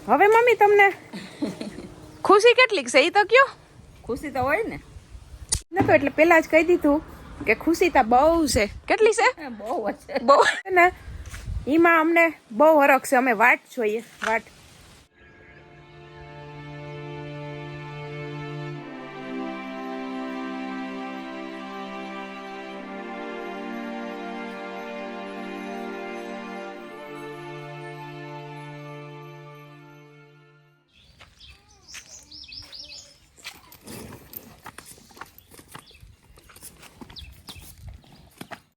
હવે મમ્મી તમને ખુશી કેટલીક છે એ તો કયો? ખુશી તો હોય ને. ન તો એટલે પેલા જ કહી દીધું કે ખુશી તો બહુ છે. કેટલી છે? બહુ છે. બહુ ને એમાં અમને બહુ હરખ છે. અમે વાટ જોઈએ, વાટ.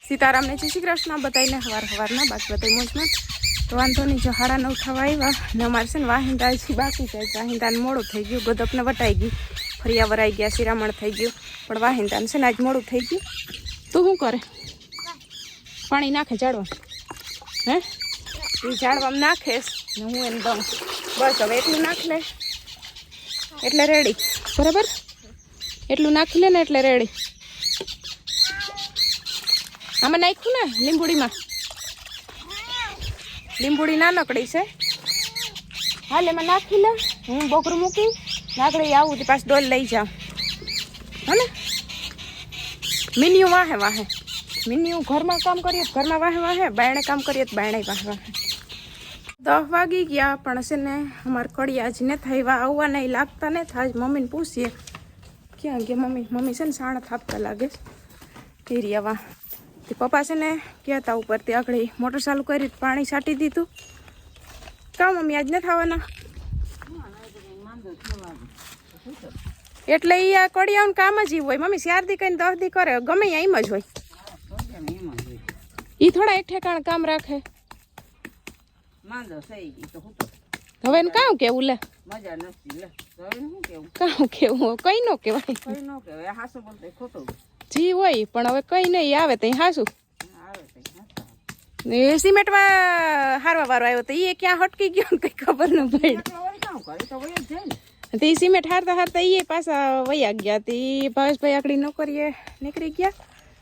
સીતારામને જય શ્રી કૃષ્ણ બતાવીને હવારના બાદ બતાવી મોજમાં. તો વાંધો નહીં, જો 9:30 થવા આવ્યા ને અમારે છે ને વાહિંદા હજી બાકી છે. વાહિંદાને મોડું થઈ ગયું, ગદપને વટાઈ ગઈ, ફરિયા વરાઈ ગયા, શિરામણ થઈ ગયું, પણ વાહિંદાને છે ને આજ મોડું થઈ ગયું. તું શું કરે? પાણી નાખે ઝાડવા? હે એ ઝાડવામાં નાખેશ ને હું એને દઉં. બસ હવે એટલું નાખ લે એટલે રેડી. બરાબર, એટલું નાખી લે ને એટલે રેડી. આમાં નાખ્યું ને લીંબુડીમાં, લીંબુડી નાનકડી છે. હાલ એમાં નાખી લે, હું બોકરું મૂકી નાગડે આવું તો પાછું ડોલ લઈ જાઉં. હને મિનિયું વાહે વાહે, મિનિયું ઘરમાં કામ કરીએ તો ઘરમાં વાહે વાહે, બાયણે કામ કરીએ તો બાયણે વાહે વાહે. 10 વાગી ગયા પણ છે ને અમારે કડિયા જ ને થાય આવવા નહીં લાગતા ને થાય. મમ્મીને પૂછીએ ક્યાં ગયા મમ્મી. મમ્મી છે ને સાણા થાપતા લાગે હીરિયાવા. તે પપ્પા છે ને કહેતા ઉપરથી આગળ મોટર ચાલુ કરી પાણી છાંટી દીધું. કાં મમ્મી આજ નથી આવવાના? એટલે એ આ કડિયાનું કામ જ એવું હોય મમ્મી. 4 દી કઈને 10 દી કરે ગમે એમ જ હોય. એ થોડા એક ઠેકાણ કામ રાખે. હવે એને કામ કેવું લે? મજા નથી લે. કામ કેવું કઈ ન કહેવાય. કઈ ન કહેવાય. હાસુ બોલતે ખોટું જી હોય પણ હવે કઈ નહીં આવે તો હાસું. એ સિમેન્ટમાં હારવા વારો આવ્યો તો એ ક્યાં હટકી ગયો કઈ ખબર ન પડી. તે સિમેન્ટ હારતા હારતા એ પાછા વયા ગયા. તે ભાવેશભાઈ આકડી નોકરીએ નીકળી ગયા.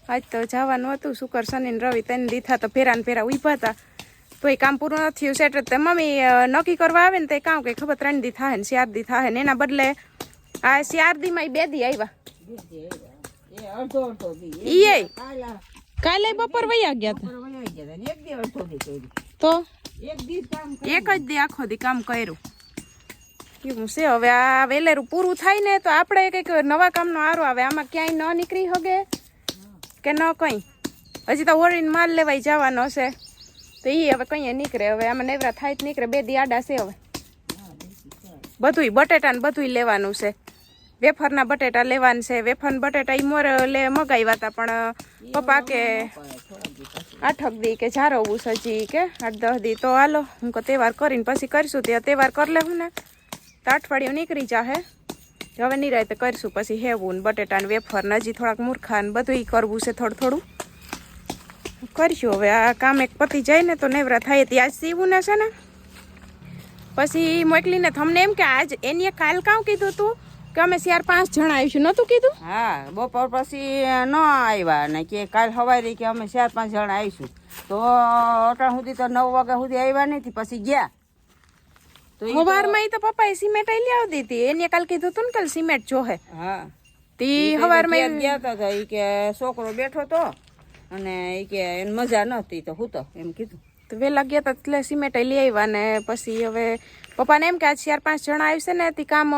આજ તો જવાનું હતું. શુક્ર શનિ ને રવિ 3 દી થા તો ફેરા ઉભા હતા તો એ કામ પૂરું નથી થયું. સેટ તો મમ્મી નક્કી કરવા આવે ને તો એ કામ કઈ ખબર 3 દી થાય ને 4 દી થાય ને એના બદલે આ 4 દીમાં 2 દી આવ્યા. કાલે બપોર વયા ગયા તો એક જ દી આખો દી કામ કર્યું. એવું છે. હવે આ વેલેરું પૂરું થાય ને તો આપણે કંઈક નવા કામનો આરો આવે. આમાં ક્યાંય ન નીકળી શકે કે ન કંઈ. હજી તો ઓરીને માલ લેવાય જવાનો છે તો એ હવે કંઈ નીકળે. હવે આમાં નેવરા થાય જ નીકળે. 2 દી આડા છે. હવે બધુંય બટેટા ને બધુંય લેવાનું છે. વેફરના બટેટા લેવાના છે. વેફર બટેટા એ મગાવ્યા હતા પણ પપ્પા કે 8 દી કે જારવું સજી કે 8-10 દી તો હાલો હું કહું તહેવાર કરીને પછી કરીશું. ત્યાં તહેવાર કરી લેવું ને તો અઠવાડિયું નીકળી જાહે. હવે નિરાયતે કરીશું પછી હેવું ને બટેટા ને વેફર ને હજી થોડાક મૂર્ખા ને બધું કરવું છે. થોડું થોડું કરીશું. હવે આ કામ એક પતી જાય ને તો નેવરા થાય. ત્યાં જ સીવું ને છે ને પછી મોકલીને તમને એમ કે આજ એની કાલ કામ કીધું તું કે અમે 4-5 જણા આવીશું નતું કીધું? હા, બપોર પછી ન આવ્યા ને કે કાલ સવારે કે અમે 4-5 જણા આવીશું તો અટાણ સુધી તો 9 વાગ્યા સુધી આવ્યા નથી. પછી ગયા તો સવારમાં તો પપ્પાએ સિમેન્ટ લઈ આવી દીધી. એને કાલ કીધું તું ને કાલ સિમેન્ટ જોહે. હા, તી સવારમાં ગયા હતા એ કે છોકરો બેઠો તો અને એ કે એને મજા નહોતી તો હું તો એમ કીધું. તો વહેલા ગયા હતા એટલે સિમેન્ટ લઈ આવ્યા ને પછી હવે પપ્પાને એમ કે આજ 4-5 જણા આવશે ને તે કામ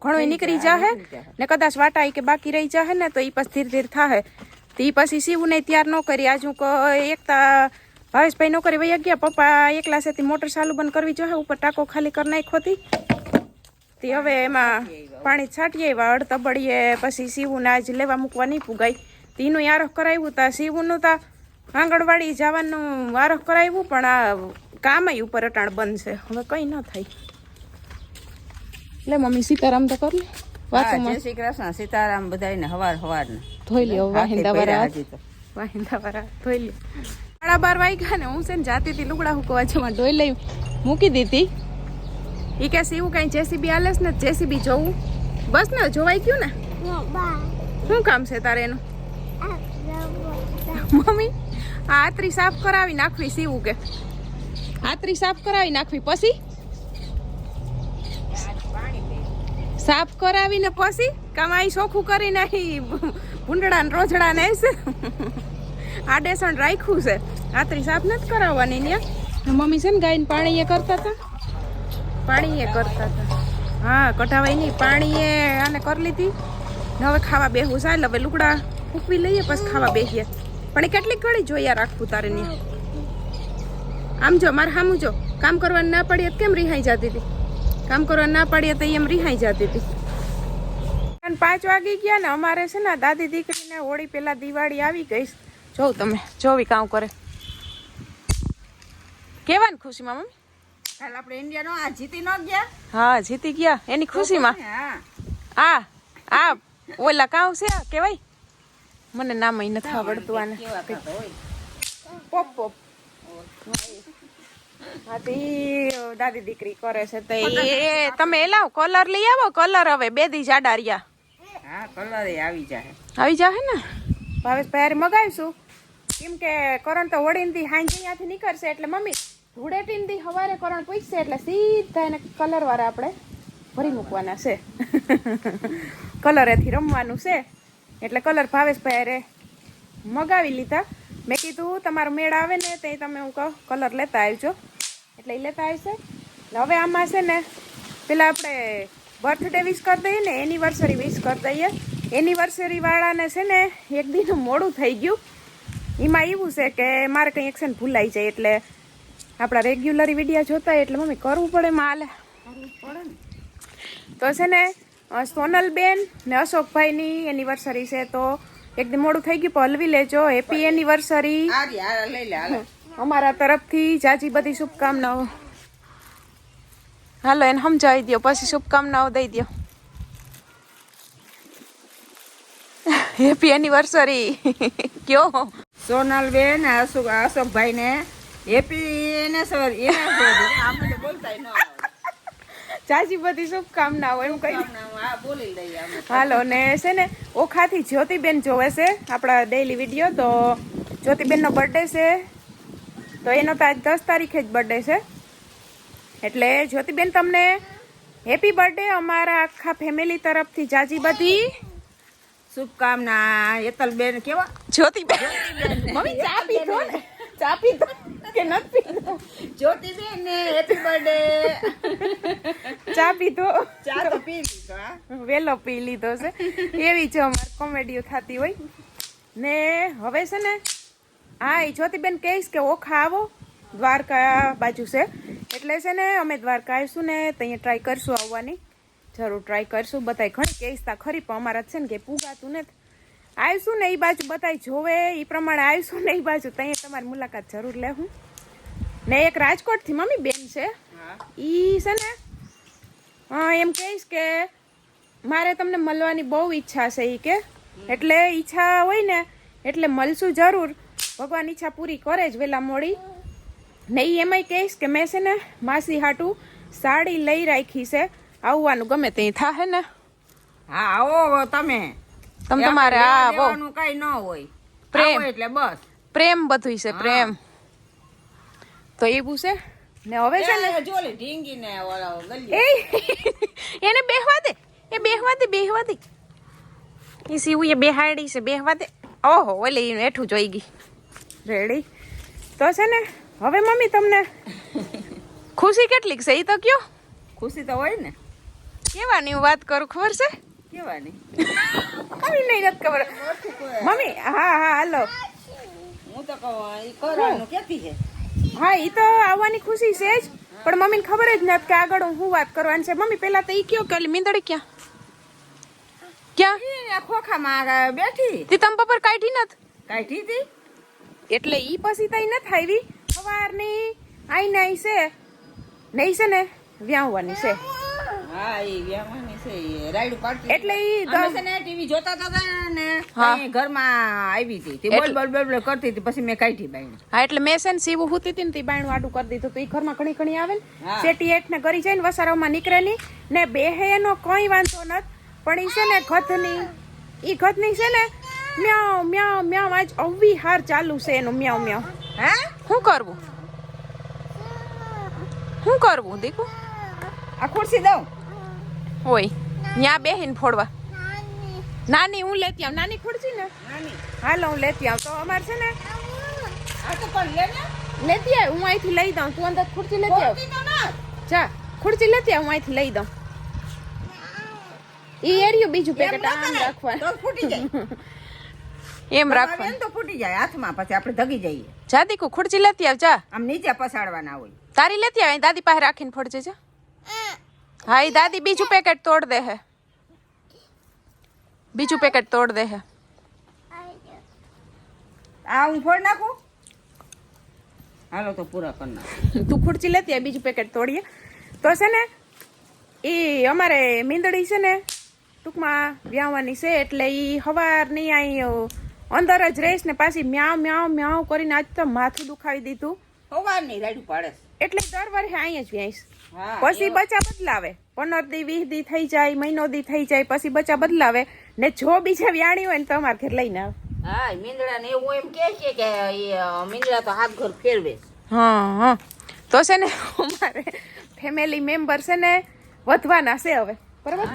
ઘણું નીકળી જાહે ને કદાચ વાટા કે બાકી રહી જાહે ને તો એ પછી ધીરે ધીરે થાહે. તો એ પછી સીવું નહીં તૈયાર ન કરી. આજ હું એકતા ભાવેશભાઈ નોકરી વહી ગયા. પપ્પા એકલા છે મોટર ચાલુ બંધ કરવી જોઈએ. ઉપર ટાંકો ખાલી કરી નાખ્યો હતી તે હવે એમાં પાણી છાંટી આવ્યા. અડતબડીએ પછી સીવું ને આજ લેવા મૂકવા નહીં પુગાઈ. તેનું આરોહ કરાવ્યું તા સીવુંનું તા આંગણવાડી જવાનું આરોહ કરાવ્યું પણ આ કામ ઉપર અટાણ બંધ છે. હવે કઈ ન થાય. લે મમ્મી સીતારામ તો કરી જય શ્રી કૃષ્ણ સીતારામ બધાને હવાર ને ધોઈ લ્યો. વાહિંદા વાળા ધોઈ લ્યો. 12:30 વાગ્યા ને હું છે ને જાતી હતી લુગડા હુકવા જવા ધોઈ લઈ મૂકી દીધી. એ કે સીવું કઈ જેસીબી હાલે ને જેસીબી જોવું બસ ને જોવાઈ ગયું ને. શું કામ છે તારે એનું? મમ્મી આતરી સાફ કરાવી નાખવી. સીવું કે આતરી સાફ કરાવી નાખવી પછી સાફ કરાવીને પછી કમાઈ ચોખ્ખું કરી નાખી ભૂંડડા ને રોજડા ને છે આડેસણ રાખ્યું છે આતરી સાફ નથી કરાવવાની ને મમ્મી છે ને ગાયને પાણી એ કરતા હતા હા કઢાવાય નહીં પાણી એ આને કરી લીધી ને હવે ખાવા બેહવું ચાલ હવે લુગડા ફૂકવી લઈએ પછી ખાવા બેસીએ પણ એ કેટલીક ઘડી જોયા રાખવું તારે ને આમ જો મારે સામું જો કામ કરવાની ના પડીએ તો કેમ રિહાઈ જતી હતી કામ કરવાની ના પડીએ તો એમ રિહાઈ જતી હતી 5 વાગી ગયા ને અમારે છે ને દાદી દીકરીને હોળી પેલા દિવાળી આવી ગઈ જોઉં તમે જોવી કામ કરે કેવાની ખુશીમાં મમ્મી કાલ આપણે ઇન્ડિયાનો આ જીતી ન ગયા હા જીતી ગયા એની ખુશીમાં હા આ ઓલા કામ છે કેવાય મને નામ નથી આવડતું આને કેવા થતો હોય પોપ પોપ હા તો દાદી દીકરી કરે છે તો એ તમે લાવ કલર લઈ આવો કલર હવે 2 દી જાડા રહ્યા હા કલર આવી જાય ને ભાવેશ ભાઈ મગાવીશું કેમ કે કરણ તો હોળીથી હાંજે અહીંયાથી નીકળશે એટલે મમ્મી ધૂળેટીથી સવારે કરણ પૂછશે એટલે સીધા એને કલર વાળા આપણે ભરી મૂકવાના છે કલરેથી રમવાનું છે એટલે કલર ભાવેશભાઈ મગાવી લીધા મેં કીધું તમારો મેળ આવે ને તે તમે હું કહું કલર લેતા આવજો એટલે એ લેતા આવશે હવે આમાં છે ને પેલા આપણે બર્થડે વિશ કરી દઈએ ને એનિવર્સરી વિશ કરી દઈએ એનિવર્સરી વાળાને છે ને એક દિન મોડું થઈ ગયું એમાં એવું છે કે મારે કંઈ એક્શન ભૂલાઈ જાય એટલે આપણા રેગ્યુલર વિડીયો જોતા એટલે મમ્મી કરવું પડે માલે તો છે ને સોનલબેન ને અશોકભાઈની એનિવર્સરી છે તો એકદમ મોડું થઈ ગયું પણ હલવી લેજો હેપી એનિવર્સરી લઈ લે અમારા તરફથી જાજી બધી શુભકામનાઓ હાલો એને સમજાવી દો પછી શુભકામનાઓ દઈ દો હેપી એનિવર્સરી કયો સોનલબેન અશોકભાઈ ને હેપી એનિવર્સરી આપણે બોલતા ન જાજી બધી શુભકામનાઓ એમ કહી બોલી દઈએ હાલો ને છે ને ઓખાથી જ્યોતિબેન જોવે છે આપણા ડેઈલી વિડીયો તો જ્યોતિબેનનો બર્થડે છે તો એનો તો આજ 10 તારીખે જ બર્થડે છે એટલે જ્યોતિબેન તમને હેપી બર્થડે અમારા આખા ફેમિલી તરફથી જાજી બધી શુભકામના હેતલબેન કેવા જ્યોતિબેન મમ્મી ચા પીધો ને ચા પીધો કે નથી પીધો જ્યોતિબેન ને હેપી બર્થડે ચા પીધો ચા તો પી લીધો હા વેલો પી લીધો છે એવી છે અમારી કોમેડીઓ થતી હોય ને હવે છે ને હા એ જ્યોતિબેન કહીશ કે ઓખા આવો દ્વારકા બાજુ છે એટલે છે ને અમે દ્વારકા આવીશું ને તો અહીંયા ટ્રાય કરશું આવવાની જરૂર ટ્રાય કરશું બધાય ઘણી કહીશ તા ખરી પણ અમારા છે ને કે પૂગાતું નથી આવીશું ને એ બાજુ બધાય જોવે એ પ્રમાણે આવીશું ને એ બાજુ ત્યાં તમારી મુલાકાત જરૂર લેવું ને એક રાજકોટથી મમ્મી બેન છે ઈ છે ને એમ કહીશ કે મારે તમને મળવાની બહુ ઈચ્છા છે એ કે એટલે ઈચ્છા હોય ને એટલે મળશું જરૂર ભગવાન ઈચ્છા પૂરી કરે જ વેલા મોડી ને એ એમાંય કહીશ કે મેં છે ને માસી હાટું સાડી લઈ રાખી છે આવવાનું ગમે ત્યાં થાય ને હા આવો તમે તમારે આવો કઈ ન હોય પ્રેમ એટલે બસ પ્રેમ બધું છે પ્રેમ તો એવું છે ને હવે છે ને જોલી ઢીંગી ને એને બેહવા દે એ સીવું એ બેહાડી છે બેહવા દે ઓહો ઓલે હેઠું જોઈ ગઈ રેડી તો છે ને હવે મમ્મી તમને ખુશી કેટલીક છે એ તો કયો ખુશી તો હોય ને કેવાની હું વાત કરું ખબર છે કેવાની કઈ નહીં નથી ખબર મમ્મી હા હાલો હું તો કહું ઈ કરવાનું કેતી છે હા ઈ તો આવવાની ખુશી છે જ પણ મમ્મીને ખબર જ નથી કે આગળ હું વાત કરવાની છે મમ્મી પેલા તો ઈ કયો કે મીંદડી ક્યાં ખોખામાં બેઠી તે તમ પર કાઢી નથી કાઢી હતી એટલે ઈ પછી તઈ નથી આવી સવારની આઈને આઈ છે નહીં છે ને વ્યાવવાની છે હા એ વ્યાવાની છે રાઈડ પાડતી એટલે ઈ અમે છે ને ટીવી જોતા હતા ને અહીં ઘરમાં આવી હતી તે બોલ બોલ કરતી હતી પછી મેં કાઢી બાઈને હા એટલે મેં છે ને સીવું હુતી હતી ને તે બાયણું આડું કરી દીધું તો ઈ ઘરમાં ઘણી આવે ને શેટી હેઠ ને કરી જાય ને વસારામાં નીકળે નહીં ને બેહે એનો કઈ વાંધો નથી પણ ઈ છે ને ઘતની છે ને મ્યાઉ મ્યાઉ મ્યાઉ આજ અવી હાર ચાલુ છે એનું મ્યાઉ મ્યાઉ હે શું કરવું દીકુ આ ખુરશી દઉં હોય ત્યાં બેહીને ફોડવા નાની હું લેતી આવું નાની ખુરશી ને નાની હાલો હું લેતી આવું તો અમારે છે ને આ તો પણ લે ને લેતી આવ હું અહીંથી લઈ દઉં તું અંદર ખુરશી લેતી આવ ખોટી તો ના જા ખુરશી લેતી આવ હું અહીંથી લઈ દઉં ઈ એરિયું બીજું પેકેટ આમ રાખવા તો ફૂટી જાય એમ રાખવા એમ તો ફૂટી જાય હાથમાં પછી આપણે ધગી જઈએ જા દીકુ ખુરશી લેતી આવ જા આમ નીચે પસાડવાના હોય તારી લેતી આવ અહીં દાદી પાસે રાખીને ફોડજે જા હા ઈ દાદી બીજું પેકેટ તોડ દે હે બીજું પેકેટ તોડ દે હે આ હું ફોડ નાખું હાલો તો પૂરા કરી નાખ તું ખુરશી લેતી આવ બીજું પેકેટ તોડીએ તો છે ને એ અમારે મીંદડી છે ને ટૂંકમાં વ્યાવાની છે એટલે ઈ હવારની અહીં અંદર જ રહીશ ને પાછી મ્યાવ મ્યાવ મ્યાવ કરીને આજ તો માથું દુખાવી દીધું સવારની રાડું પાડે છે. એટલે દર વર્ષે અહીં જ વ્યાઈશ હા પછી બચ્ચા બદલાવે 15 દી 20 દી થઈ જાય મહિનો દી થઈ જાય પછી બચ્ચા બદલાવે ને જો બીજા વ્યાણી હોય ને તો અમારે ઘેર લઈને આવે હા મીંદડા ને એવું એમ કે છે કે મીંદડા તો હાથ ઘર ફેરવે હા હા તો છે ને અમારે ફેમિલી મેમ્બર છે ને વધવાના છે હવે બરાબર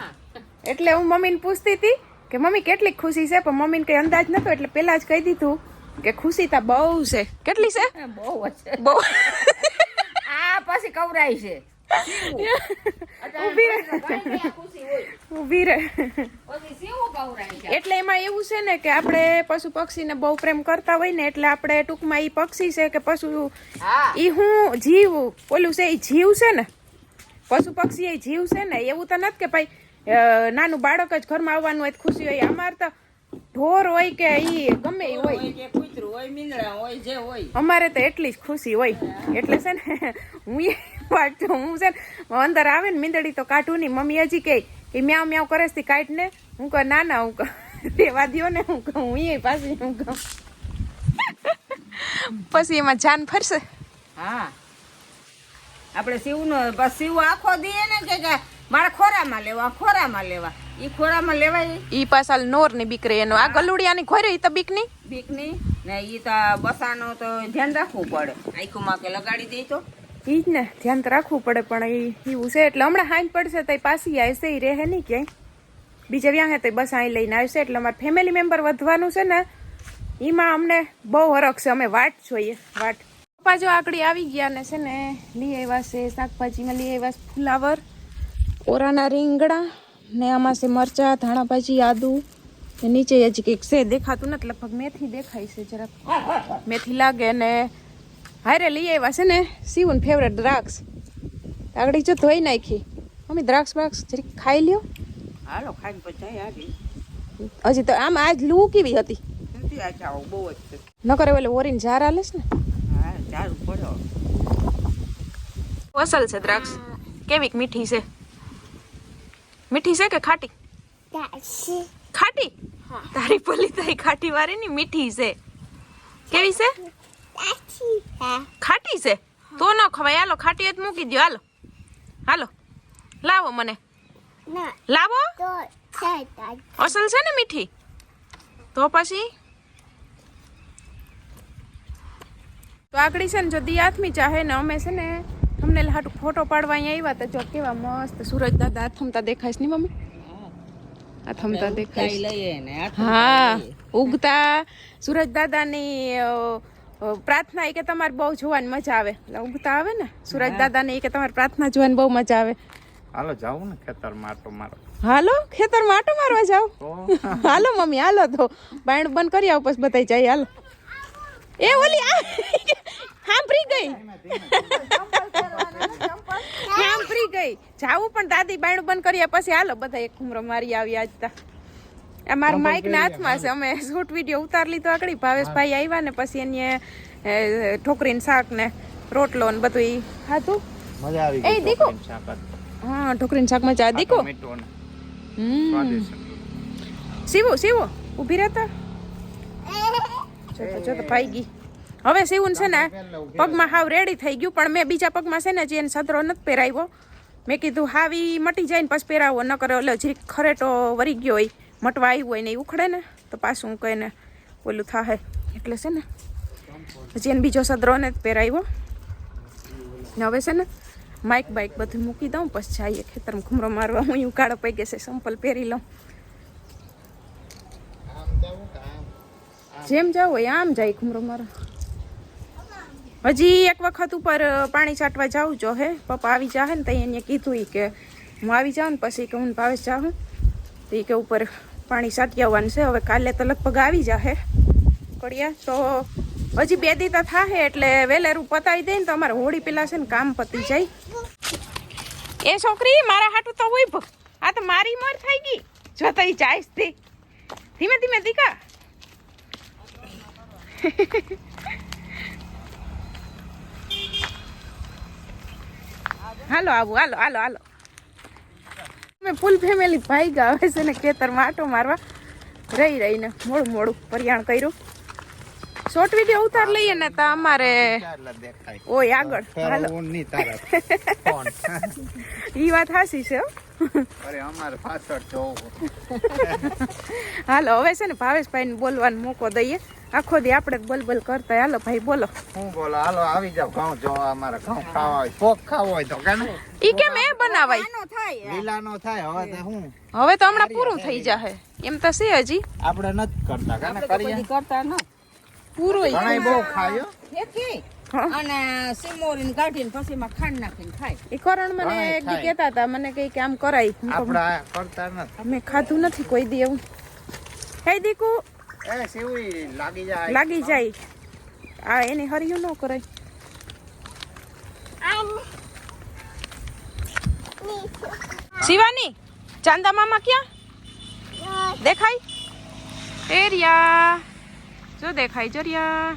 એટલે હું મમ્મીને પૂછતી હતી કે મમ્મી કેટલી ખુશી છે પણ મમ્મીને કઈ અંદાજ નતો એટલે પેલા જ કહી દીધું કે ખુશી તા બહુ છે કેટલી છે બહુ છે બહુ આ પછી કવરાય છે ઊભી રહે પછી સીવું કવરાય છે એટલે એમાં એવું છે ને કે આપણે પશુ પક્ષીને બહુ પ્રેમ કરતા હોય ને એટલે આપણે ટૂંકમાં ઈ પક્ષી છે કે પશુ હા ઈ હું જીવ ઓલું છે ઈ જીવ છે ને પશુ પક્ષી એ જીવ છે ને એવું તો નથી કે ભાઈ નાનું બાળક જ ઘરમાં આવવાનું હોય તો ખુશી હોય અમારે તો ઢોર હોય કે ઈ ગમે ઈ હોય કે કૂતરું હોય મીંદડા હોય જે હોય અમારે તો એટલી જ ખુશી હોય એટલે છે ને હું એ વાંચું હું છે ને અંદર આવે ને મીંદડી તો કાઢું નહીં મમ્મી હજી કે મ્યાવ મ્યાવ કરે છે કાઢ ને હું કહું ના ના હું કહું રેવા દ્યો ને હું કહું હું એ પાછી હું કહું પછી એમાં જાન ફરશે હા આપણે સીવનો બસ સીવ આખો દઈએ ને કે મારે ખોરામાં લેવા ઈ ખોરામાં લેવાય ઈ પાછા નોર ની બીક રહી એનો આ ગલુડિયાની ખોરી ઈ તો બીક ની બીકની ને ઈ તો બસાનો તો ધ્યાન રાખવું પડે આંખોમાં કે લગાડી દઈ તો ઈ જ ને ધ્યાન તો રાખવું પડે પણ ઈ એવું છે એટલે હમણાં હાંજ પડશે તો પાછી આવશે ઈ રહે નહીં ક્યાંય બીજે વ્યાં હે તો બસ અહીં લઈને આવશે એટલે અમારે ફેમિલી મેમ્બર વધવાનું છે ને એમાં અમને બહુ હરખ છે અમે વાટ જોઈએ વાટ પપ્પા જો આકડી આવી ગયા ને છે ને લઈ આવ્યા છે શાકભાજીમાં લઈ આવ્યા છે ફુલાવર ઓરાના રીંગણા ને આમાં છે મરચા ધાણાભાજી આદુ ને નીચે હજી કંઈક છે દેખાતું નથી લગભગ મેથી દેખાય છે જરાક મેથી લાગે ને હારે લઈ આવ્યા છે ને સીવું ફેવરેટ દ્રાક્ષ આગળ જો ધોઈ નાખી મમ્મી દ્રાક્ષ બાક્ષ જરીક ખાઈ લ્યો હાલો ખાઈને પછી આવી હજી તો આમ આજ લૂ કેવી હતી નથી આ ચાવ બહુ જ છે ન કરે ઓલે ઓરીને ઝાર આલેસ ને હા ચારું પડ્યો અસલ છે દ્રાક્ષ કેવીક મીઠી છે મીઠી છે કે ખાટી ખાટી તારી પલી તારી ખાટી વાળી ની મીઠી છે કેવી છે ખાટી છે તો ન ખવાય હાલો ખાટી હોય તો મૂકી દો હાલો હાલો લાવો મને લાવો અસલ છે ને મીઠી તો પછી તો આગળ છે ને જો દી આથમી ચાહે ને અમે છે ને તમને હાટું ફોટો પાડવા અહીંયા આવ્યા તો જો કેવા મસ્ત સૂરજ દાદા આથમતા દેખાય ને મમ્મી આથમતા દેખાય લઈએ ને હા ઉગતા સૂરજ દાદાની પ્રાર્થના એ કે તમારે બહુ જોવાની મજા આવે એટલે ઉગતા આવે ને સૂરજ દાદાને એ કે તમારે પ્રાર્થના જોવાની બહુ મજા આવે હાલો જાવું ને ખેતરમાં આટો મારો હાલો ખેતરમાં આટો મારવા જાવ હાલો મમ્મી હાલો તો બાયણ બંધ કરી આવો પછી બધાય જાય હાલો એ ઓલી સાંભળી ગઈ સાંભળી ગઈ જાવું પણ દાદી બાયણ બંધ કર્યા પછી હાલો બધા એક ઘુમરો મારી આવી આજ તા આ મારા માઇક ના હાથમાં છે અમે શૂટ વિડીયો ઉતાર લીધો આગળ ભાવેશભાઈ આવ્યા ને પછી એને ઠોકરીને શાક ને રોટલો ને બધું ઈ ખાધું મજા આવી એ દીકો હા ઠોકરીને શાક મજા દીકો સીવો ઊભી રહેતા જો તો ભાઈ ગઈ હવે સીવું છે ને પગમાં હાવ રેડી થઈ ગયું પણ મેં બીજા પગમાં છે ને જે એને સદરો નથી પહેરાવ્યો મેં કીધું હાવી મટી જાય ને પછી પહેરાવો ન કરે એટલે જરીક ખરેટો વરી ગયો હોય મટવા આવ્યું હોય ને એ ઉખડે ને તો પાછું હું કહીને ઓલું થાય એટલે છે ને હજી એને બીજો સદરો ને જ પહેરાવ્યો ને હવે છે ને માઇક બાઇક બધું મૂકી દઉં પછી જઈએ ખેતરમાં ઘૂમરો મારવા. હું એવું કાળો પૈકે છે સંપલ પહેરી લઉં. જેમ જાવ હોય આમ જાય ઘૂમરો મારવા. હજી એક વખત ઉપર પાણી છાંટવા જાઉં જો હે પપ્પા આવી જાહે ને તઈ એને કીધું કે હું આવી જાઉં ને પછી કે હું ભાવેશ જાઉં તો એ કે ઉપર પાણી છાંટી આવવાનું છે. હવે કાલે તો લગભગ આવી જાહે કડિયા તો હજી 2 દી તો થાહે એટલે વેલેરું પતાવી દે ને તો અમારે હોળી પેલા છે ને કામ પતી જાય. એ છોકરી મારા હાટું તો હોય આ તો મારી મોર થઈ ગઈ જો તો જાઈશ થી ધીમે ધીમે દીકા. હાલો આવું હાલો હાલો હાલો. મેં ફૂલ ફેમિલી ભાઈ ગયા હવે છે ને ખેતરમાં આટો મારવા રહીને મોડું મોડું પરિયાણ કર્યું. શોર્ટ વિડીયો ઉતાર લઈએ ને તો અમારે ઓય આગળ હાલો. ઈ વાત હાસી છે હો. અરે અમારે પાછળ જોવું. હાલો હવે છે ને ભાવેશભાઈ ને બોલવાનો મોકો દઈએ. આખો દી આપણે બોલ કરતા. હાલો ભાઈ બોલો. હું બોલો હાલો આવી જાવ ઘઉં જોવા. અમારે ઘઉં ખાવા હોય પોક ખાવો હોય તો કાને ઈ કેમ એ બનાવાય લીલા નો થાય. હવે તો હું હવે તો હમણાં પૂરું થઈ જાહે એમ તો છે હજી આપણે નથી કરતા કાને કરીએ કરતા ન પૂરું ઘણાય બહુ ખાયો. અને સિમોરીને કાઢીને પછી એમાં ખાંડ નાખીને ખાય. એ કરણ મને એક દી કહેતા હતા મને કઈ કે આમ કરાય. આપણે આ કરતા નથી. મેં ખાધું નથી કોઈ દી એવું. હે દીકુ એ સેવી લાગી જાય આ એની હરિયું ન કરાય. શિવાની ચાંદા મામા ક્યાં દેખાય? એરિયા જો દેખાય જરિયા.